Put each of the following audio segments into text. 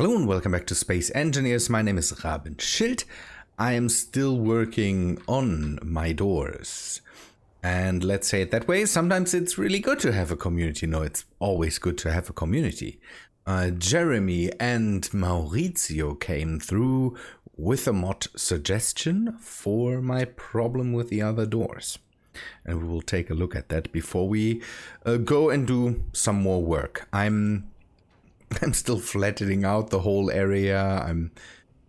Hello and welcome back to Space Engineers. My name is Rabenschild. I am still working on my doors. And let's say it that way, sometimes it's really good to have a community. No, it's always good to have a community. Jeremy and Maurizio came through with a mod suggestion for my problem with the other doors. And we will take a look at that before we go and do some more work. I'm still flattening out the whole area. I'm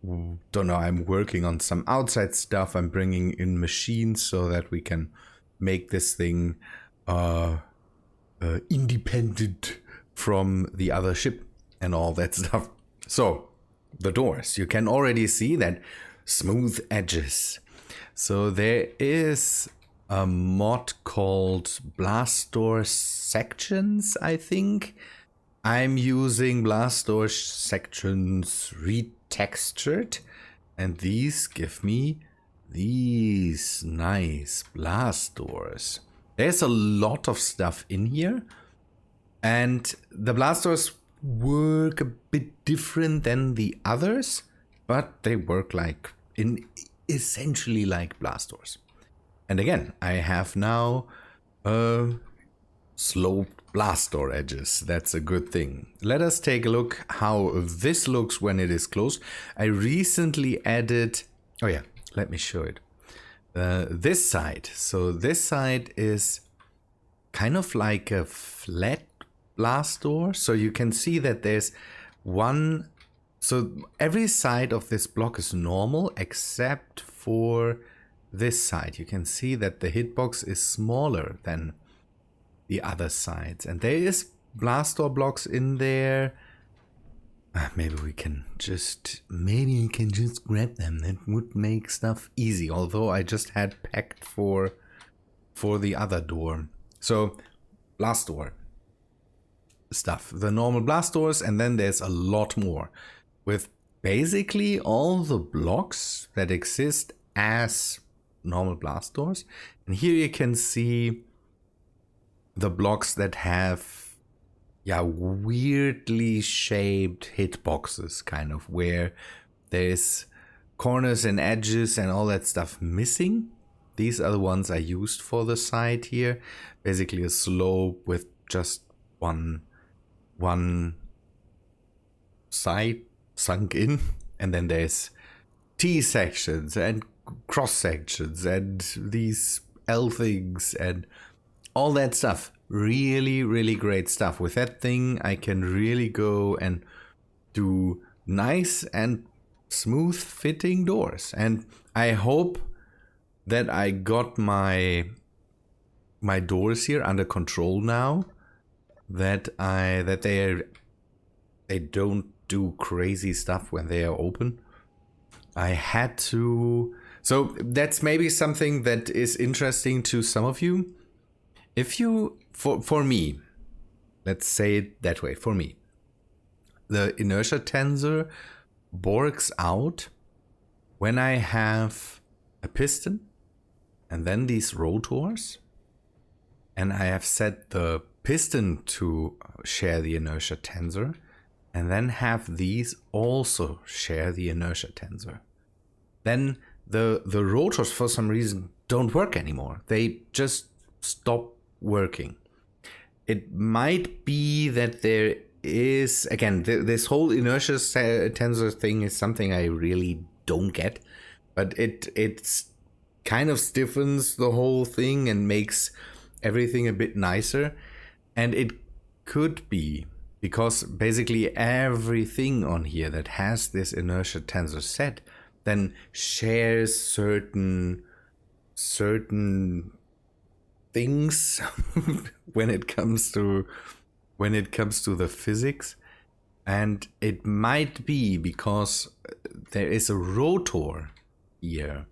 working on some outside stuff. I'm bringing in machines so that we can make this thing independent from the other ship and all that stuff. So, the doors. You can already see that smooth edges. So there is a mod called Blast Door Sections, I think. I'm using Blast Door Sections retextured, and these give me these nice blast doors. There's a lot of stuff in here, and the blast doors work a bit different than the others, but they work essentially like blast doors. And again, I have now sloped blast door edges. That's a good thing. Let us take a look how this looks when it is closed. I recently added, oh yeah, let me show it. This side. So this side is kind of like a flat blast door. So you can see that there's one, so every side of this block is normal except for this side. You can see that the hitbox is smaller than the other sides, and there is blast door blocks in there. Maybe we can just grab them. That would make stuff easy, although I just had packed for the other door. So blast door stuff, the normal blast doors, and then there's a lot more with basically all the blocks that exist as normal blast doors. And here you can see the blocks that have weirdly shaped hitboxes, kind of, where there's corners and edges and all that stuff missing. These are the ones I used for the side here. Basically a slope with just one side sunk in, and then there's T sections and cross sections and these L things and all that stuff. Really, really great stuff. With that thing, I can really go and do nice and smooth fitting doors. And I hope that I got my doors here under control now. That they don't do crazy stuff when they are open. I had to. So that's maybe something that is interesting to some of you. If you, for me, let's say it that way, for me, the inertia tensor works out when I have a piston and then these rotors, and I have set the piston to share the inertia tensor, and then have these also share the inertia tensor. Then the rotors, for some reason, don't work anymore. They just stop working. It might be that there is, again, this whole inertia tensor thing is something I really don't get, but it's kind of stiffens the whole thing and makes everything a bit nicer. And it could be because basically everything on here that has this inertia tensor set then shares certain things when it comes to the physics. And it might be because there is a rotor here,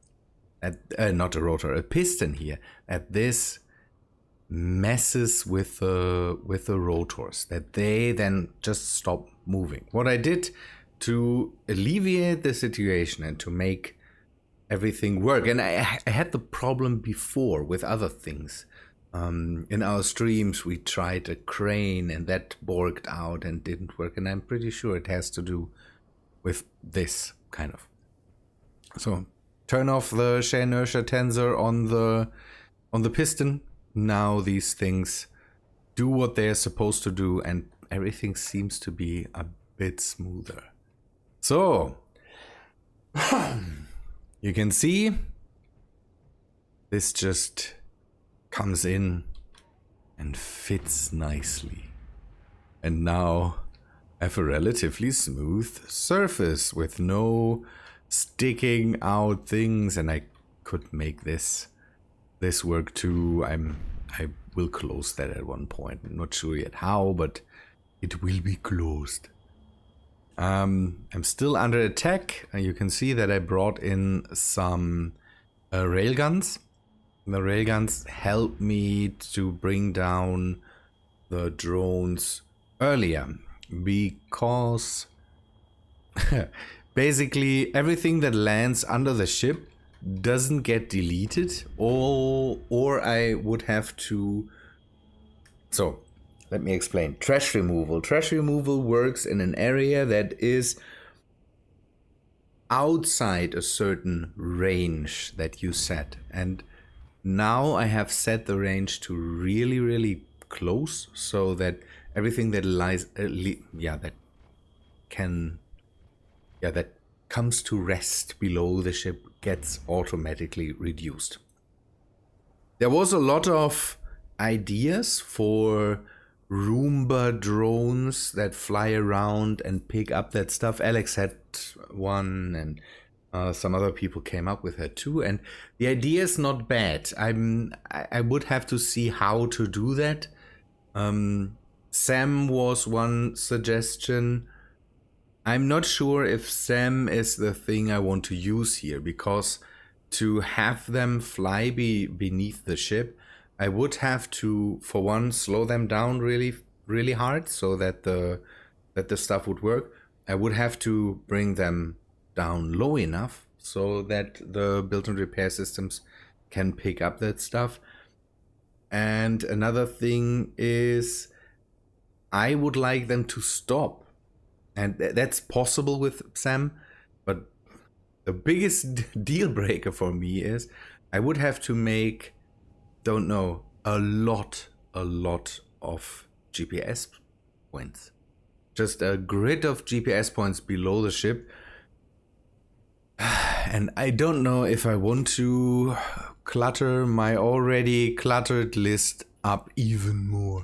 a piston here, that this messes with the rotors, that they then just stop moving. What I did to alleviate the situation and to make everything work, and I had the problem before with other things, In our streams, we tried a crane and that borked out and didn't work. And I'm pretty sure it has to do with this kind of. So turn off the shear inertia tensor on the piston. Now these things do what they're supposed to do, and everything seems to be a bit smoother. So you can see this just comes in and fits nicely. And now I have a relatively smooth surface with no sticking out things, and I could make this work too. I will close that at one point. I'm not sure yet how, but it will be closed. I'm still under attack. You can see that I brought in some railguns. The railguns help me to bring down the drones earlier, because basically everything that lands under the ship doesn't get deleted, or I would have to. So let me explain. Trash removal. Trash removal works in an area that is outside a certain range that you set, and now I have set the range to really, really close, so that everything that lies, that comes to rest below the ship gets automatically reduced. There was a lot of ideas for Roomba drones that fly around and pick up that stuff. Alex had one, and some other people came up with it too, and the idea is not bad. I would have to see how to do that. SAM was one suggestion. I'm not sure if SAM is the thing I want to use here, because to have them fly beneath the ship, I would have to, for one, slow them down really, really hard so that the stuff would work. I would have to bring them down low enough so that the built-in repair systems can pick up that stuff. And another thing is, I would like them to stop. And that's possible with SAM, but the biggest deal breaker for me is I would have to make, don't know, a lot of GPS points. Just a grid of GPS points below the ship. And I don't know if I want to clutter my already cluttered list up even more.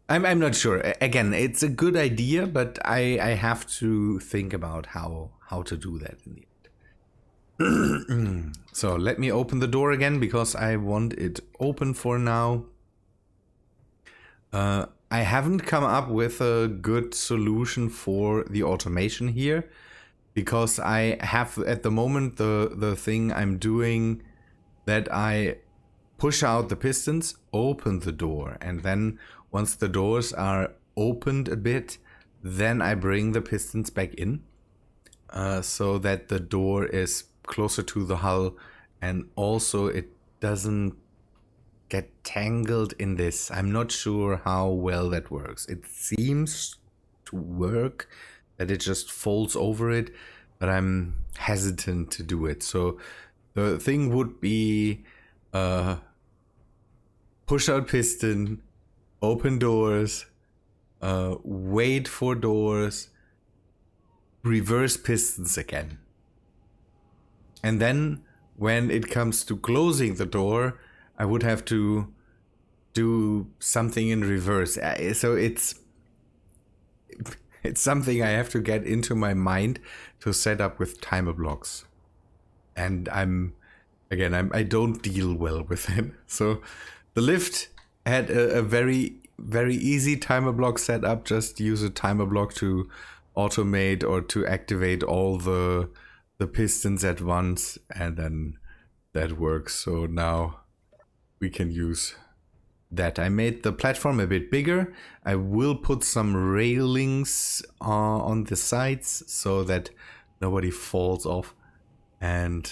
I'm not sure. Again, it's a good idea, but I have to think about how to do that in the end. So let me open the door again, because I want it open for now. I haven't come up with a good solution for the automation here, because I have at the moment the thing I'm doing that I push out the pistons, open the door, and then once the doors are opened a bit, then I bring the pistons back in, so that the door is closer to the hull, and also it doesn't get tangled in this. I'm not sure how well that works. It seems to work, that it just folds over it, but I'm hesitant to do it. So the thing would be push out piston, open doors, wait for doors, reverse pistons again. And then when it comes to closing the door, I would have to do something in reverse. So it's something I have to get into my mind to set up with timer blocks. And I don't deal well with it. So the lift had a very, very easy timer block set up. Just use a timer block to automate or to activate all the pistons at once, and then that works. So now we can use that. I made the platform a bit bigger. I will put some railings on the sides so that nobody falls off, and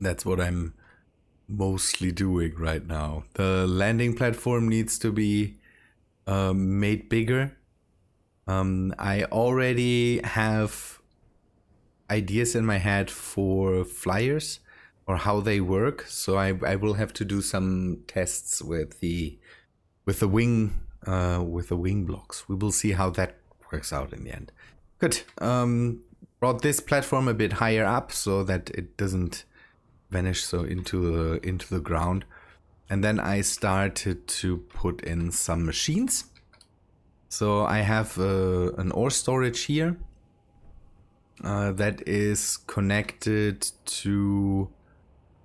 that's what I'm mostly doing right now. The landing platform needs to be made bigger. I already have ideas in my head for flyers or how they work, so I will have to do some tests with the wing blocks. We will see how that works out in the end. Good. Brought this platform a bit higher up so that it doesn't vanish so into the ground. And then I started to put in some machines. So I have an ore storage here that is connected to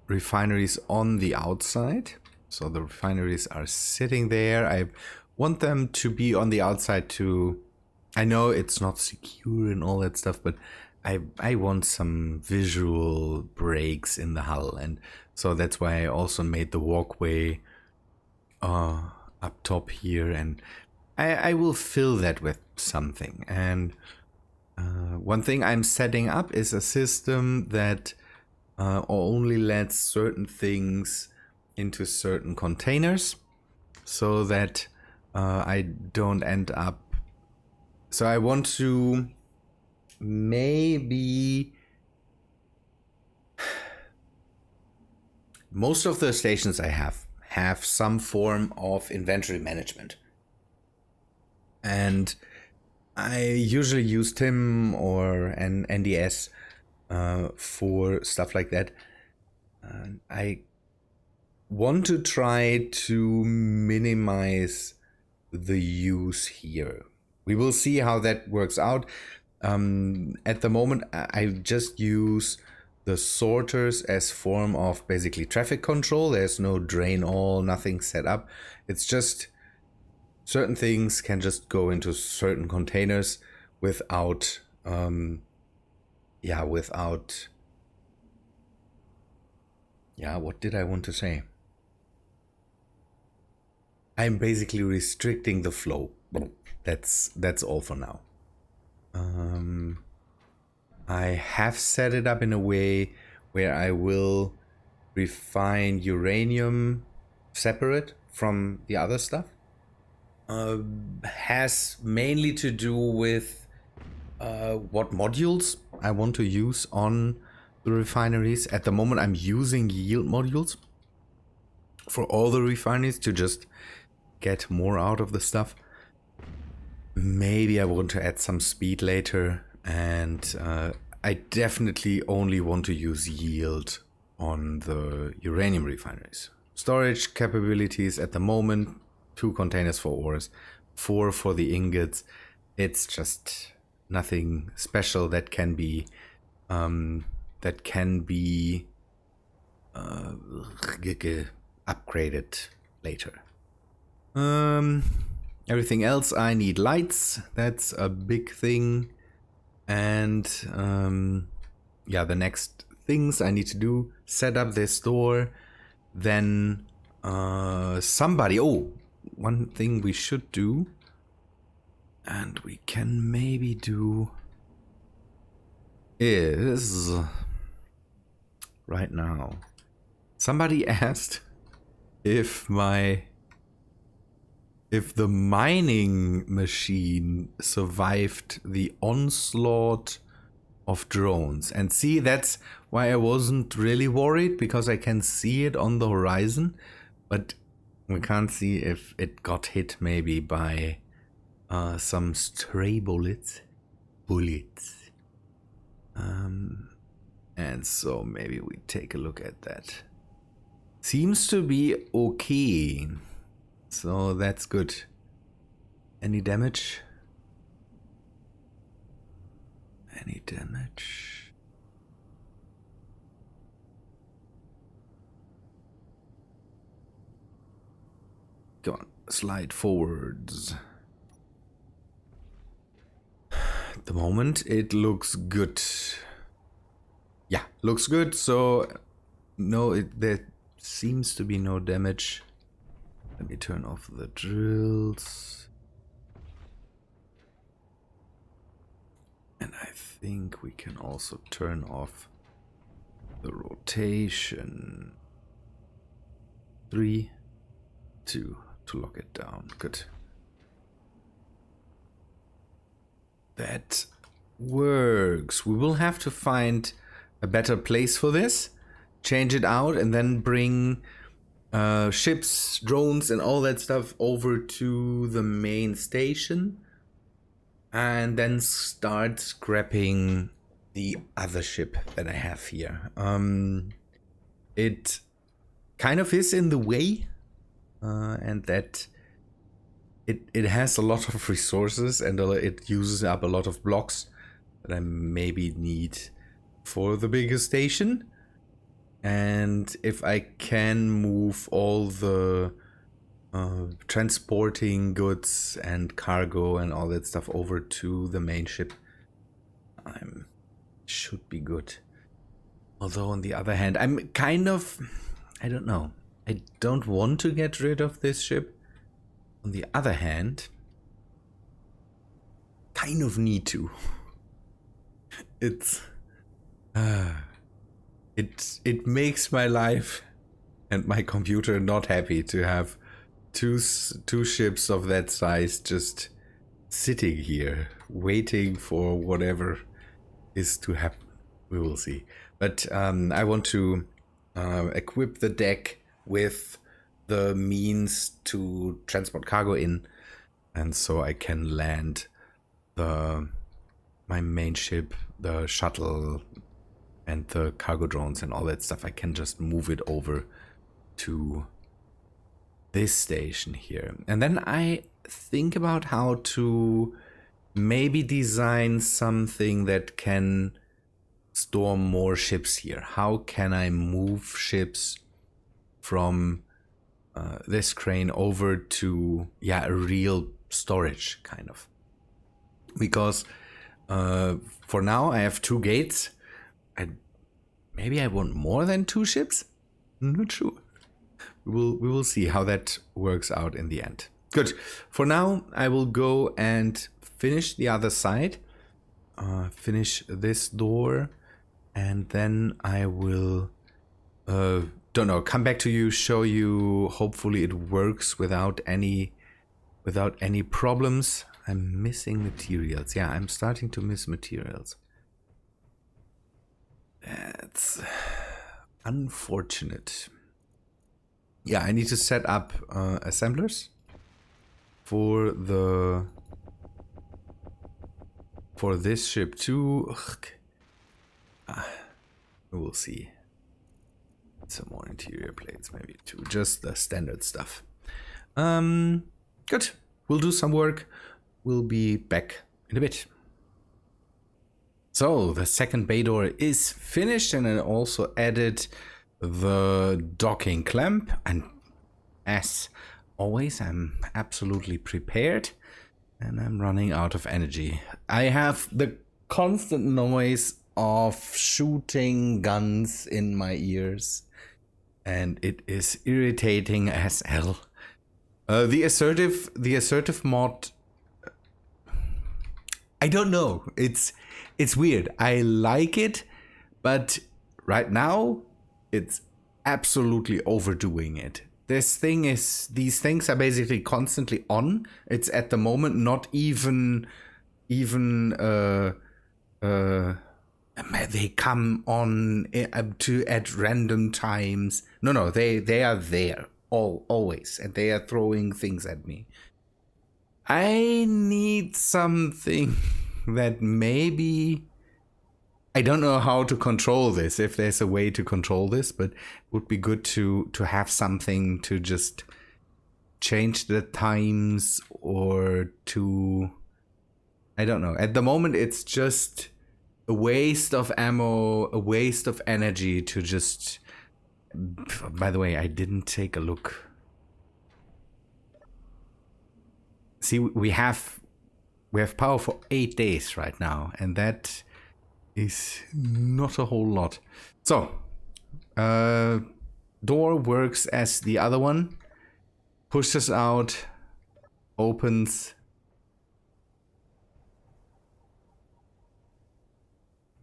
refineries on the outside. So the refineries are sitting there. I want them to be on the outside too. I know it's not secure and all that stuff, but I want some visual breaks in the hull, and so that's why I also made the walkway up top here, and I will fill that with something. And one thing I'm setting up is a system that only lets certain things into certain containers, so that I don't end up. So I want to maybe. Most of the stations I have some form of inventory management. And I usually use TIM or an NDS for stuff like that. I want to try to minimize the use here. We will see how that works out. At the moment, I just use the sorters as form of basically traffic control. There's no drain all, nothing set up. It's just certain things can just go into certain containers without what did I want to say? I'm basically restricting the flow. That's all for now. I have set it up in a way where I will refine uranium separate from the other stuff. Has mainly to do with what modules I want to use on the refineries. At the moment, I'm using yield modules for all the refineries to just get more out of the stuff. Maybe I want to add some speed later, and I definitely only want to use yield on the uranium refineries. Storage capabilities at the moment, 2 containers for ores, 4 for the ingots. It's just nothing special that can be upgraded later. Everything else, I need lights. That's a big thing. And the next things I need to do, set up this door. Then one thing we should do, and we can maybe do, is right now. Somebody asked if the mining machine survived the onslaught of drones. And see, that's why I wasn't really worried, because I can see it on the horizon, but we can't see if it got hit maybe by some stray bullets. And so maybe we take a look at that. Seems to be okay. So that's good. Any damage? Any damage? Come on, slide forwards. At the moment, it looks good. Yeah, looks good. So, no, there seems to be no damage. Let me turn off the drills. And I think we can also turn off the rotation. 3, 2 to lock it down. Good. That works. We will have to find a better place for this, change it out, and then bring ships, drones, and all that stuff over to the main station, and then start scrapping the other ship that I have here. It kind of is in the way, and that it has a lot of resources, and it uses up a lot of blocks that I maybe need for the bigger station. And if I can move all the transporting goods and cargo and all that stuff over to the main ship, should be good. Although on the other hand, I'm kind of, I don't know, I don't want to get rid of this ship. On the other hand, kind of need to. It's it makes my life and my computer not happy to have two ships of that size just sitting here waiting for whatever is to happen. We will see. But I want to equip the deck with the means to transport cargo in, and so I can land my main ship, the shuttle, and the cargo drones and all that stuff. I can just move it over to this station here. And then I think about how to maybe design something that can store more ships here. How can I move ships from this crane over to, yeah, a real storage kind of? Because for now I have 2 gates. Maybe I want more than 2 ships? I'm not sure. We will see how that works out in the end. Good. For now, I will go and finish the other side. Finish this door. And then I will, don't know, come back to you, show you. Hopefully it works without any problems. I'm missing materials. Yeah, I'm starting to miss materials. That's unfortunate. Yeah, I need to set up assemblers for this ship too. We will see. Some more interior plates, maybe too. Just the standard stuff. Good. We'll do some work. We'll be back in a bit. So the second bay door is finished, and I also added the docking clamp, and as always I'm absolutely prepared, and I'm running out of energy. I have the constant noise of shooting guns in my ears, and it is irritating as hell. The assertive mod, I don't know, it's weird. I like it, but right now it's absolutely overdoing it. These things are basically constantly on. It's at the moment not even they come on at random times. No, they are there always, and they are throwing things at me. I need something that maybe, I don't know how to control this, if there's a way to control this, but it would be good to have something to just change the times, or to, I don't know. At the moment it's just a waste of ammo, a waste of energy to just, by the way, I didn't take a look. See, we have power for 8 days right now, and that is not a whole lot. So, door works as the other one. Pushes out, opens,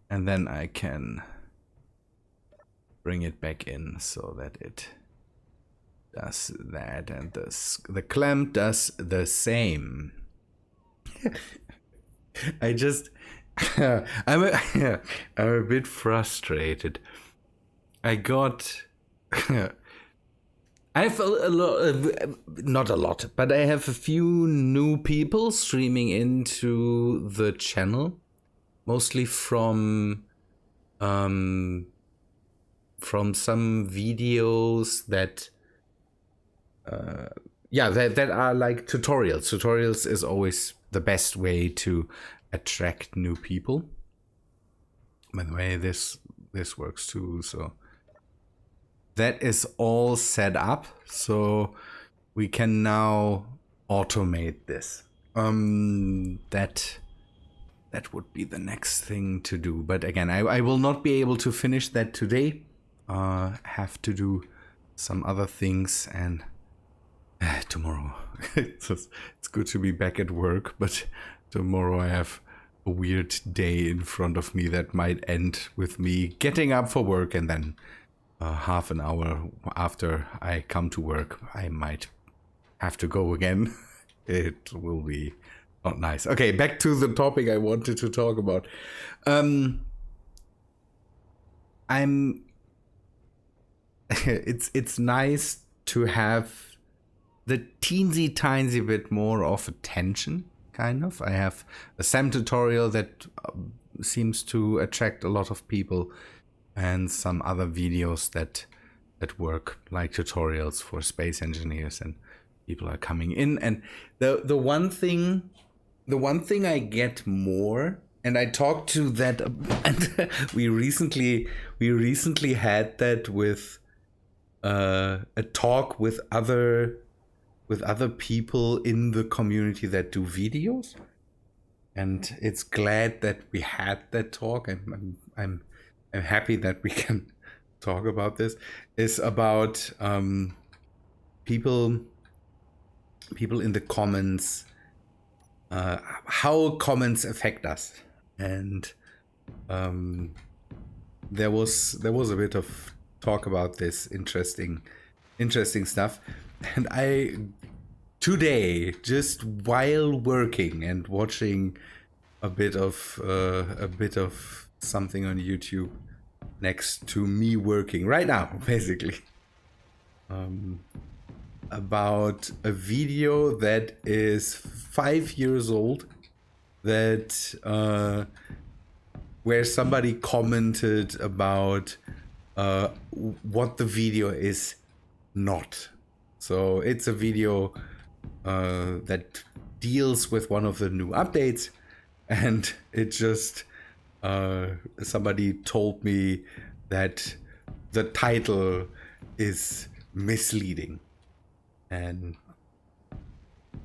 and then I can bring it back in so that it does that, and the clamp does the same. I just I'm a bit frustrated. I got I have a lot, not a lot, but I have a few new people streaming into the channel, mostly from some videos that that are like tutorials. Tutorials is always the best way to attract new people. By the way, this works too, so that is all set up, so we can now automate this. That would be the next thing to do, but again, I will not be able to finish that today. Have to do some other things, and tomorrow it's good to be back at work, but tomorrow I have a weird day in front of me that might end with me getting up for work, and then half an hour after I come to work I might have to go again. It will be not nice. Okay, back to the topic I wanted to talk about. It's nice to have the teensy tiny bit more of attention, kind of. I have a SAM tutorial that seems to attract a lot of people, and some other videos that work like tutorials for space engineers, and people are coming in. And the one thing I get more, and I talked to that, and we recently had that with a talk with other people in the community that do videos, and it's glad that we had that talk. I'm happy that we can talk about this. Is about people in the comments, how comments affect us, and there was a bit of talk about this interesting stuff. And I today, just while working and watching a bit of something on YouTube next to me working right now, basically, about a video that is 5 years old, that where somebody commented about what the video is not. So it's a video that deals with one of the new updates, and it just somebody told me that the title is misleading, and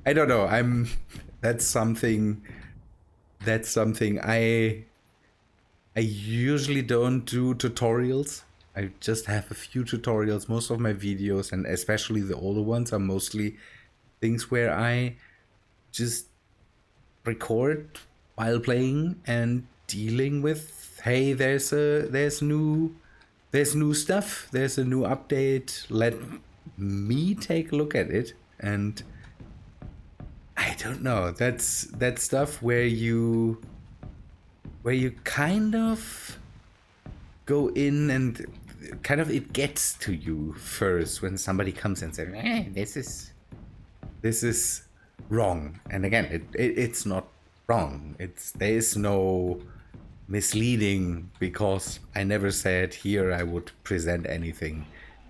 I don't know. That's something I usually don't do tutorials. I just have a few tutorials. Most of my videos, and especially the older ones, are mostly things where I just record while playing and dealing with, hey, there's new stuff, there's a new update, let me take a look at it. And I don't know, that's that stuff where you kind of go in and kind of, it gets to you first when somebody comes and says, hey, this is wrong. And again, it's not wrong. There is no misleading, because I never said here I would present anything.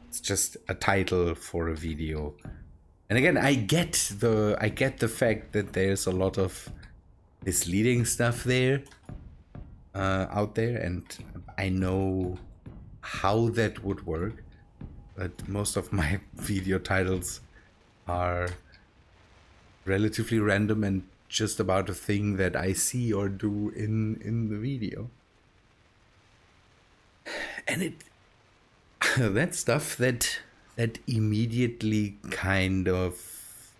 It's just a title for a video. And again, I get the fact that there's a lot of misleading stuff there out there, and I know how that would work, but most of my video titles are relatively random and just about a thing that I see or do in the video. And that stuff that immediately kind of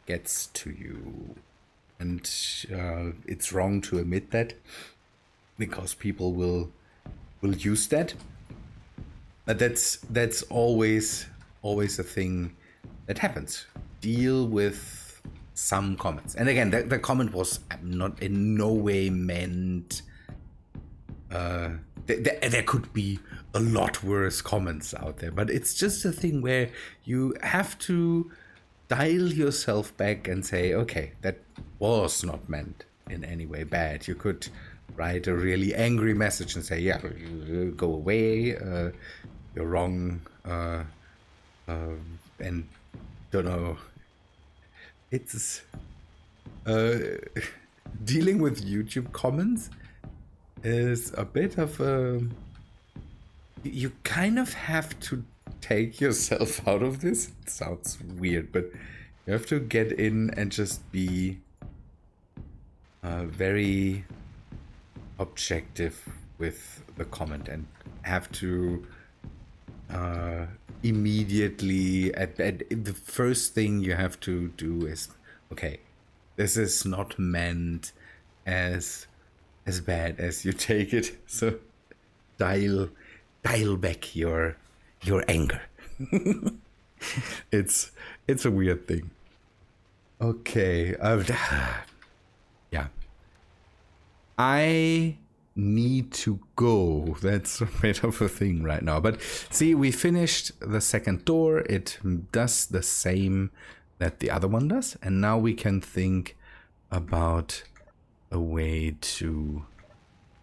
gets to you, and it's wrong to admit that, because people will use that. But that's always always a thing that happens. Deal with some comments. And again, the comment was not in no way meant... there could be a lot worse comments out there, but it's just a thing where you have to dial yourself back and say, okay, that was not meant in any way bad. You could write a really angry message and say, yeah, go away, you're wrong, and don't know. It's dealing with YouTube comments is a bit of a... You kind of have to take yourself out of this. It sounds weird, but you have to get in and just be very objective with the comment and have to immediately the first thing you have to do is, okay, this is not meant as bad as you take it, so dial back your anger. It's a weird thing. Okay, yeah, I need to go. That's a bit of a thing right now, but see, we finished the second door. It does the same that the other one does, and now we can think about a way to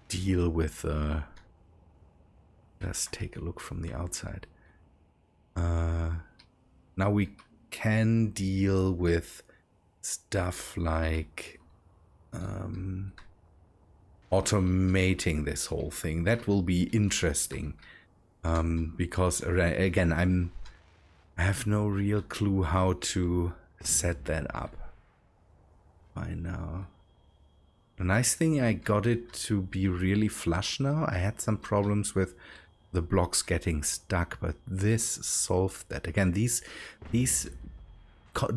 deal with let's take a look from the outside. Now we can deal with stuff like automating this whole thing. That will be interesting, because again, I have no real clue how to set that up by now. The nice thing, I got it to be really flush now. I had some problems with the blocks getting stuck, but this solved that. Again, these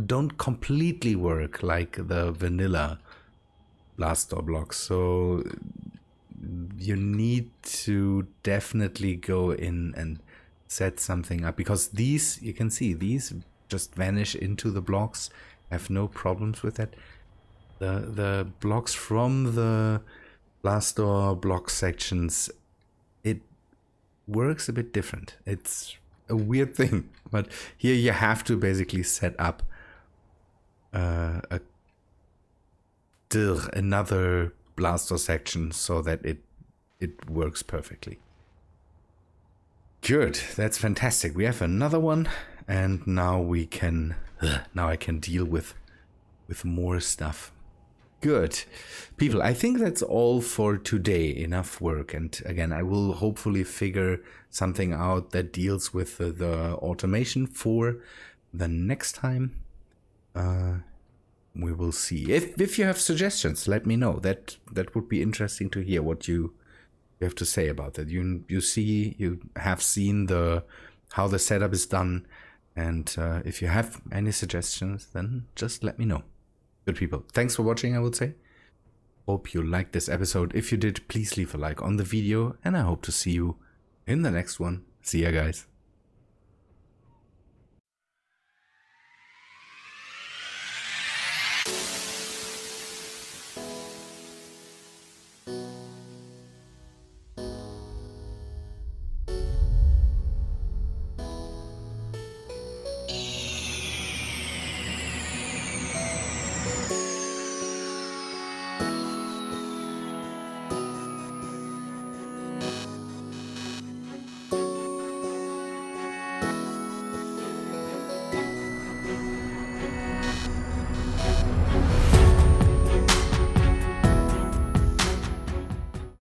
don't completely work like the vanilla blast door blocks, so you need to definitely go in and set something up, because these, you can see, these just vanish into the blocks. I have no problems with that. The blocks from the blast door block sections, it works a bit different. It's a weird thing, but here you have to basically set up another blast door section so that it works perfectly. Good, that's fantastic. We have another one, and now we can now I can deal with more stuff. Good. People, I think that's all for today. Enough work. And again, I will hopefully figure something out that deals with the automation for the next time. We will see. If you have suggestions, let me know. That would be interesting to hear what you have to say about that. You have seen how the setup is done, and if you have any suggestions, then just let me know. Good people, thanks for watching, I would say. Hope you liked this episode. If you did, please leave a like on the video, and I hope to see you in the next one. See ya, guys.